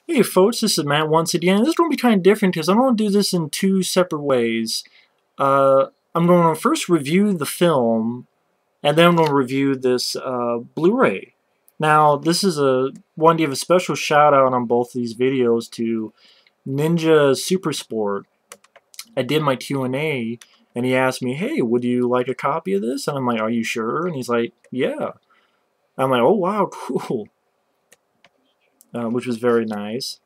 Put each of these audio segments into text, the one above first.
Hey folks, this is Matt once again. This is going to be kind of different because I'm going to do this in two separate ways. I'm going to first review the film, and then I'm going to review this Blu-ray. Now, this is want to give a special shout out on both of these videos to Ninja Supersport. I did my Q&A, and he asked me, hey, would you like a copy of this? And I'm like, are you sure? And he's like, yeah. I'm like, oh wow, cool. Which was very nice.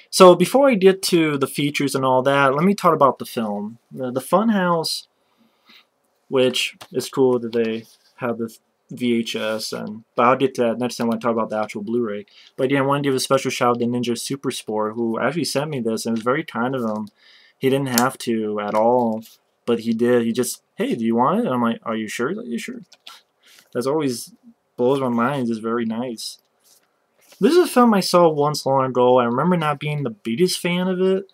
So before I get to the features and all that, let me talk about the film. The Funhouse, which is cool that they have the VHS, but I'll get to that next time when I talk about the actual Blu-ray. But yeah, I want to give a special shout out to Ninja Supersport, who actually sent me this, and it was very kind of him. He didn't have to at all, but he did. He just, hey, do you want it? And I'm like, are you sure? Are you sure? That's always blows my mind. It's very nice. This is a film I saw once long ago. I remember not being the biggest fan of it.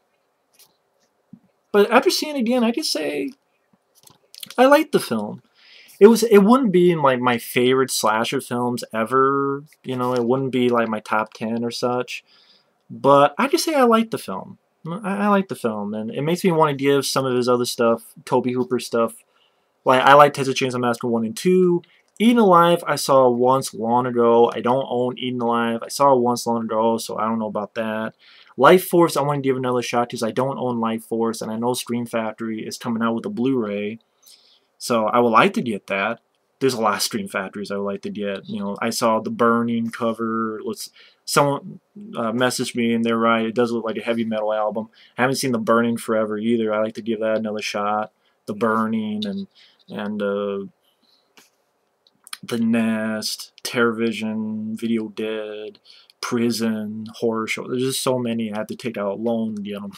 But after seeing it again, I could say I liked the film. It wouldn't be in like my favorite slasher films ever. You know, it wouldn't be like my top 10 or such. But I just say I liked the film. I like the film, and it makes me want to give some of his other stuff, Tobe Hooper stuff. Like I like Texas Chainsaw Massacre 1 and 2. Eaten Alive I saw once long ago. I don't own Eaten Alive. I saw it once long ago, so I don't know about that. Life Force I want to give another shot because I don't own Life Force, and I know Scream Factory is coming out with a Blu-ray, so I would like to get that. There's a lot of Scream Factories I would like to get. You know, I saw the Burning cover. Someone messaged me, and they're right. It does look like a heavy metal album. I haven't seen the Burning forever either. I like to give that another shot. The Burning and The Nest, Terrorvision, Video Dead, Prison, Horror Show. There's just so many I have to take out alone to get them.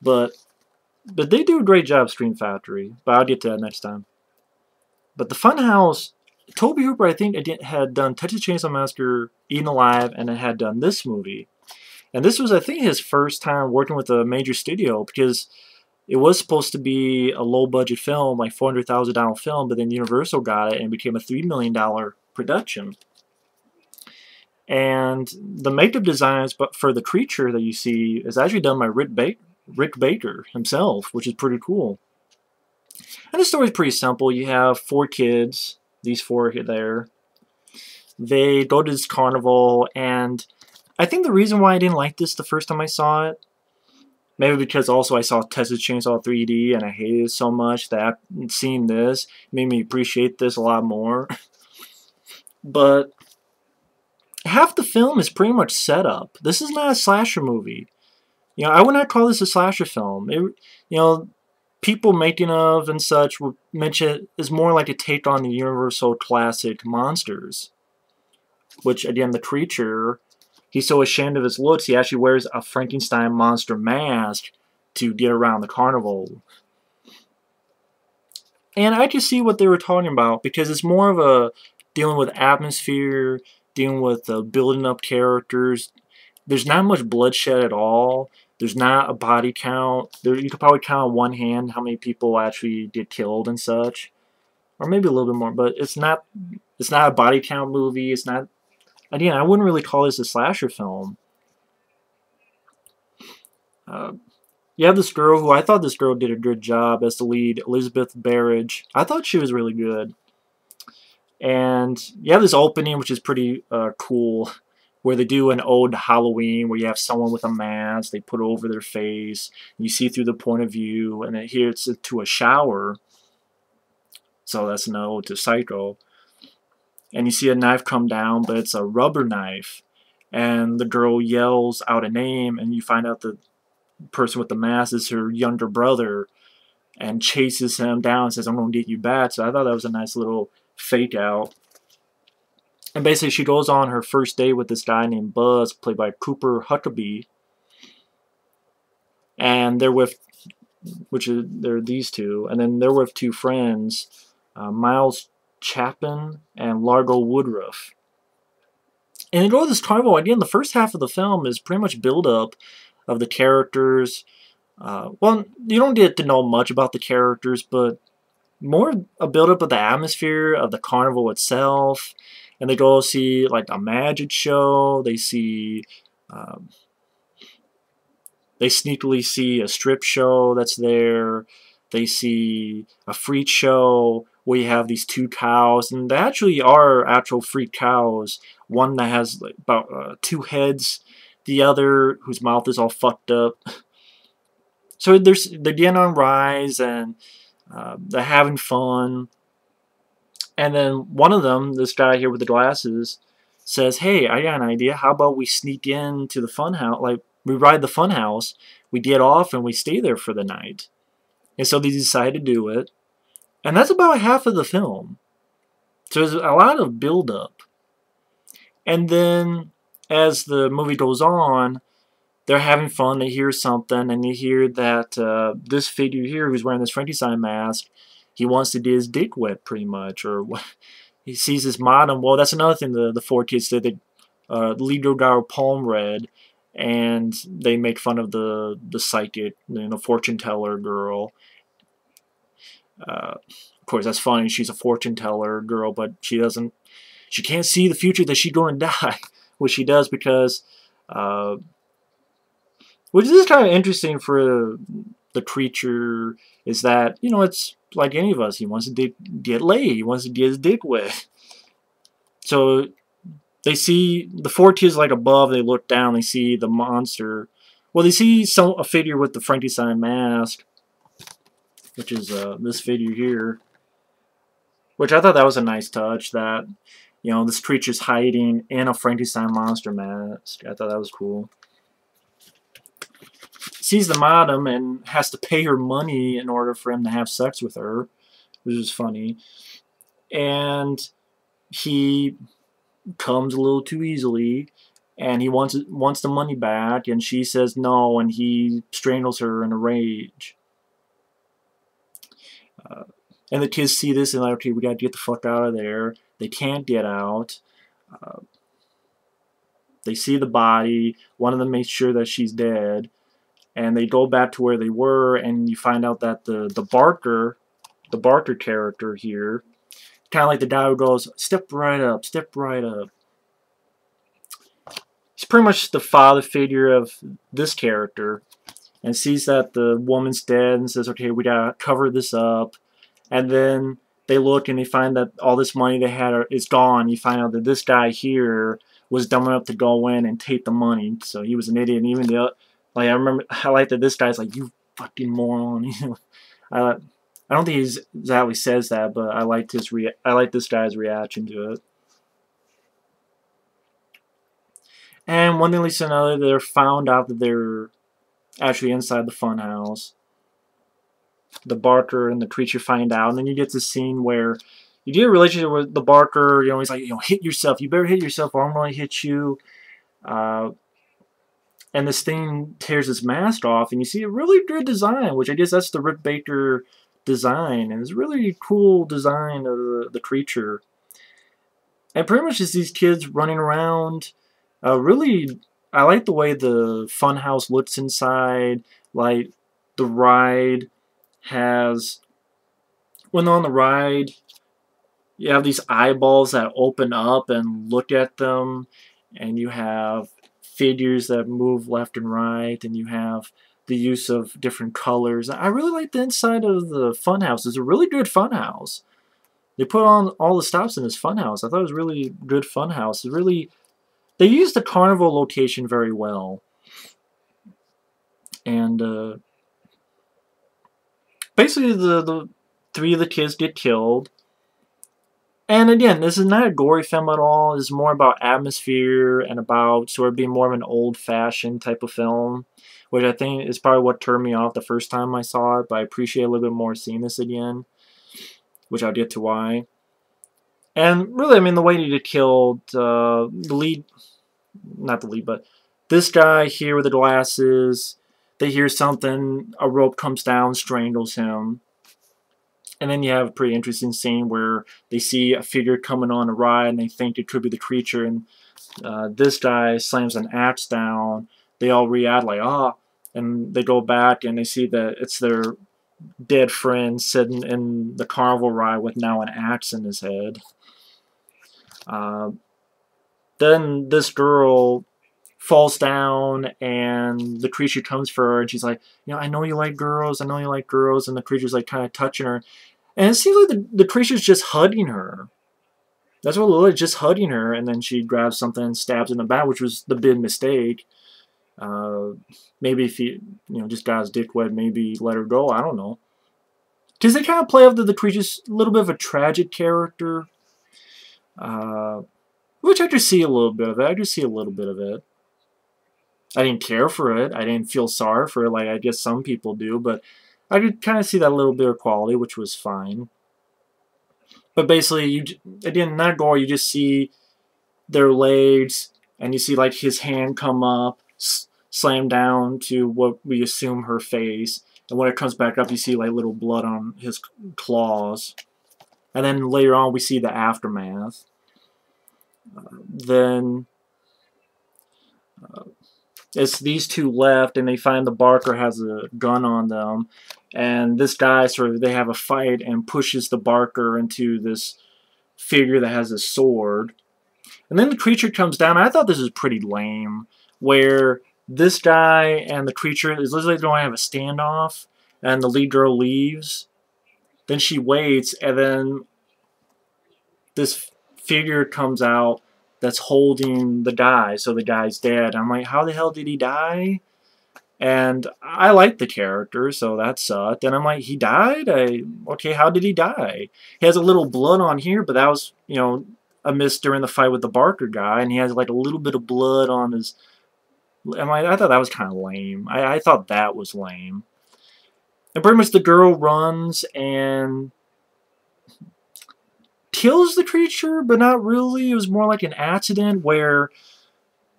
But they do a great job, Scream Factory. But I'll get to that next time. But the Funhouse, Tobe Hooper, I think, had done Texas Chainsaw Massacre, Eaten Alive, and it had done this movie. And this was, I think, his first time working with a major studio because it was supposed to be a low-budget film, like $400,000 film, but then Universal got it and it became a $3 million production. And the makeup designs for the creature that you see is actually done by Rick Baker himself, which is pretty cool. And the story is pretty simple. You have 4 kids, these 4 there. They go to this carnival, and I think the reason why I didn't like this the first time I saw it, maybe because also I saw Texas Chainsaw 3D and I hated it so much that seeing this made me appreciate this a lot more. But half the film is pretty much set up. This is not a slasher movie. You know, I would not call this a slasher film. You know, people making of and such would mention it is more like a take on the Universal classic monsters. Which, again, the creature, he's so ashamed of his looks, he actually wears a Frankenstein monster mask to get around the carnival. And I can see what they were talking about, because it's more of a dealing with atmosphere, dealing with building up characters. There's not much bloodshed at all. There's not a body count. You could probably count on one hand how many people actually get killed and such. Or maybe a little bit more, but it's not a body count movie. It's not. Again, I wouldn't really call this a slasher film. You have this girl who I thought this girl did a good job as the lead, Elizabeth Berridge. I thought she was really good. And you have this opening, which is pretty cool, where they do an ode to Halloween, where you have someone with a mask, they put it over their face, you see through the point of view, and here it's to a shower. So that's an ode to Psycho. And you see a knife come down, but it's a rubber knife. And the girl yells out a name, and you find out the person with the mask is her younger brother, and chases him down and says, I'm going to get you back. So I thought that was a nice little fake out. And basically she goes on her first date with this guy named Buzz, played by Cooper Huckabee. And they're with, they're these two. And then they're with 2 friends, Miles Chapin and Largo Woodruff. And they go to this carnival. Again, the first half of the film is pretty much build-up of the characters. Well, you don't get to know much about the characters, but more a build-up of the atmosphere of the carnival itself. And they go see like a magic show. They see Um, they sneakily see a strip show that's there. They see a freak show where you have these two cows, and they actually are actual freak cows. One that has like about 2 heads, the other whose mouth is all fucked up. So they're getting on rides, and they're having fun. And then one of them, this guy here with the glasses, says, "Hey, I got an idea. How about we sneak into the funhouse? Like, we ride the funhouse, we get off, and we stay there for the night." And so they decide to do it. And that's about half of the film. So there's a lot of build-up. And then, as the movie goes on, they're having fun, they hear something, and they hear that this figure here who's wearing this Frankenstein mask, he wants to get his dick wet, pretty much, or he sees his modem. Well, that's another thing the 4 kids did. They Lido Dar palm read, and they make fun of the psychic, fortune teller girl. Of course, that's funny. She's a fortune teller girl, but she can't see the future that she's going to die, which she does because, which is kind of interesting for the creature, is that, it's like any of us. He wants to get laid. He wants to get his dick wet. So they see the 4 kids like above. They look down. They see the monster. Well, they see a figure with the Frankenstein mask, which is this figure here. Which I thought that was a nice touch. That this creature's hiding in a Frankenstein monster mask. I thought that was cool. Sees the modem and has to pay her money in order for him to have sex with her, which is funny. And he comes a little too easily, and he wants the money back, and she says no, and he strangles her in a rage. And the kids see this and they're like, okay, we gotta get the fuck out of there. They can't get out. They see the body. One of them makes sure that she's dead. And they go back to where they were, and you find out that the Barker character here, kind of like the guy who goes, step right up, step right up. He's pretty much the father figure of this character, and sees that the woman's dead and says, okay, we gotta cover this up. And then they look and they find that all this money they had is gone. You find out that this guy here was dumb enough to go in and take the money, so he was an idiot. And even the I like that this guy's like, you fucking moron. I don't think he exactly says that, but I like this guy's reaction to it. And one thing leads to another. They're found out that they're actually inside the funhouse. The Barker and the creature find out, and then you get this scene where you get a relationship with the Barker. He's like, hit yourself. You better hit yourself, or I'm going to hit you. And this thing tears its mask off, and you see a really good design, which I guess that's the Rick Baker design, and it's a really cool design of the creature. And pretty much just these kids running around. Really, I like the way the funhouse looks inside. Like, the ride has, when they're on the ride, you have these eyeballs that open up and look at them, and you have figures that move left and right, and you have the use of different colors. I really like the inside of the funhouse. It's a really good funhouse. They put on all the stops in this funhouse. I thought it was really good funhouse. They used the carnival location very well. And basically the 3 of the kids get killed. And again, this is not a gory film at all. It's more about atmosphere and about sort of being more of an old-fashioned type of film, which I think is probably what turned me off the first time I saw it, but I appreciate a little bit more seeing this again, which I'll get to why. And really, I mean, the way he get killed, the lead, not the lead, but this guy here with the glasses, they hear something, a rope comes down, strangles him. And then you have a pretty interesting scene where they see a figure coming on a ride and they think it could be the creature, and this guy slams an axe down. They all react like, ah, and they go back and they see that it's their dead friend sitting in the carnival ride with now an axe in his head. Then this girl falls down, and the creature comes for her, and she's like, you know, I know you like girls, I know you like girls, and the creature's like kind of touching her, and it seems like the creature's just hugging her. That's what Lily's just hugging her, and then she grabs something and stabs in the back, which was the big mistake. Maybe if he, you know, just got his dick wet, maybe let her go. I don't know. Because they kind of play up that the creature's a little bit of a tragic character. Which I just see a little bit of it. I just see a little bit of it. I didn't care for it. I didn't feel sorry for it like I guess some people do. But I could kind of see that little bit of quality, which was fine. But basically, again, not gore, you just see their legs, and you see like his hand come up, slam down to what we assume her face. And when it comes back up, you see like little blood on his claws. And then later on, we see the aftermath. Then it's these two left, and they find the Barker has a gun on them. And this guy, they have a fight and pushes the Barker into this figure that has a sword. And then the creature comes down. I thought this was pretty lame, where this guy and the creature is literally going to have a standoff, and the lead girl leaves. Then she waits, and then this figure comes out that's holding the guy, so the guy's dead. I'm like, how the hell did he die? And I like the character, so that sucked. And I'm like, he died? Okay, how did he die? He has a little blood on here, but that was, you know, a miss during the fight with the Barker guy, and he has like a little bit of blood on his... I thought that was kind of lame. I thought that was lame. And pretty much the girl runs and kills the creature, but not really. It was more like an accident where,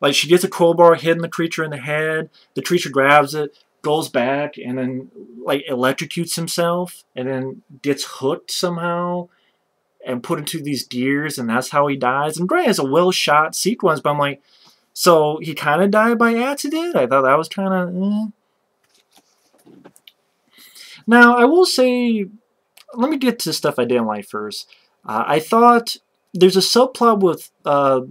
like, she gets a crowbar hitting the creature in the head. The creature grabs it, goes back, and then, like, electrocutes himself, and then gets hooked somehow and put into these gears, and that's how he dies. And granted, it's a well-shot sequence, but I'm like, so he kind of died by accident? I thought that was kind of... Now, I will say, let me get to stuff I didn't like first. I thought there's a subplot with the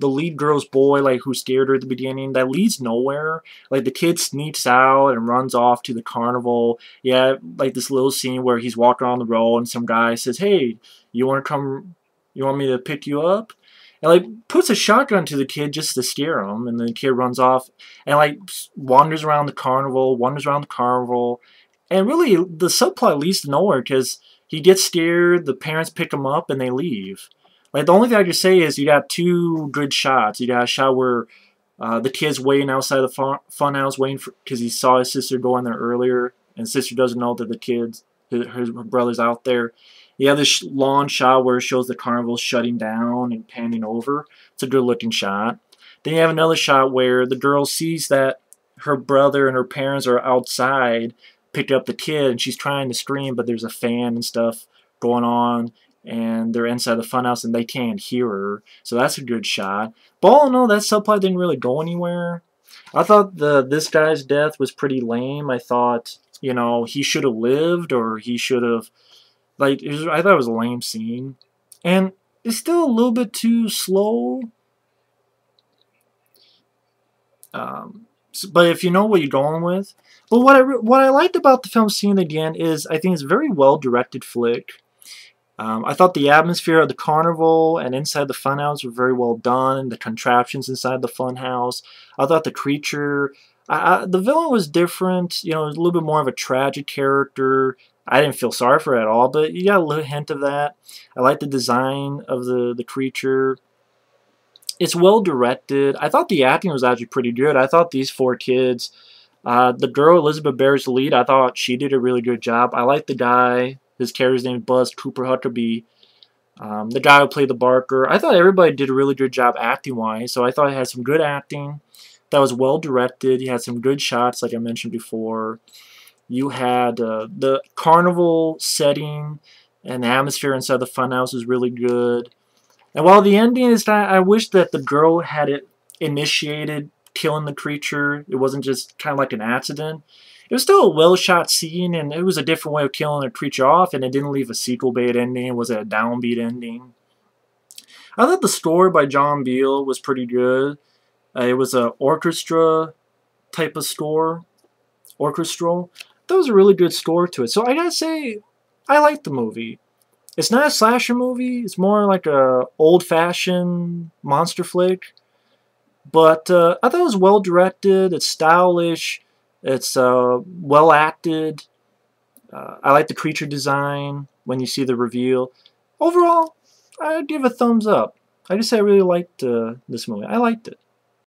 lead girl's boy, like, who scared her at the beginning, that leads nowhere. Like, the kid sneaks out and runs off to the carnival. Yeah, like this little scene where he's walking on the road and some guy says, hey, you want me to pick you up? And, like, puts a shotgun to the kid just to scare him, and the kid runs off and, like, wanders around the carnival, and really, the subplot leads to nowhere, because he gets scared, the parents pick him up, and they leave. Like, the only thing I can say is you got two good shots. You got a shot where the kid's waiting outside the funhouse, waiting for, because he saw his sister go in there earlier, and sister doesn't know that the kid, her brother's out there. You have this long shot where it shows the carnival shutting down and panning over. It's a good-looking shot. Then you have another shot where the girl sees that her brother and her parents are outside, picked up the kid, and she's trying to scream, but there's a fan and stuff going on, and they're inside the funhouse, and they can't hear her. So that's a good shot. But all in all, that subplot didn't really go anywhere. I thought this guy's death was pretty lame. I thought, you know, he should have lived, or he should have... Like, I thought it was a lame scene. And it's still a little bit too slow. But if you know what you're going with. But what I liked about the film scene again is I think it's a very well-directed flick. I thought the atmosphere of the carnival and inside the funhouse were very well done. The contraptions inside the funhouse. I thought the creature... the villain was different. You know, a little bit more of a tragic character. I didn't feel sorry for it at all, but you got a little hint of that. I like the design of the creature. It's well directed. I thought the acting was actually pretty good. I thought these four kids, the girl Elizabeth Berridge, the lead, I thought she did a really good job. I like the guy. His character's name is Cooper Huckabee. The guy who played the Barker. I thought everybody did a really good job acting-wise, so I thought it had some good acting. That was well directed. You had some good shots, like I mentioned before. You had the carnival setting and the atmosphere inside the funhouse was really good. And while the ending is that, I wish that the girl had it initiated killing the creature. It wasn't just kind of like an accident. It was still a well-shot scene, and it was a different way of killing a creature off, and it didn't leave a sequel-bait ending. It was a downbeat ending. I thought the score by John Beale was pretty good. It was a orchestra type of score. Orchestral. That was a really good score to it. So I gotta say, I like the movie. It's not a slasher movie. It's more like a old-fashioned monster flick. But I thought it was well directed. It's stylish. It's well acted. I like the creature design when you see the reveal. Overall, I'd give a thumbs up. I just say I really liked this movie. I liked it.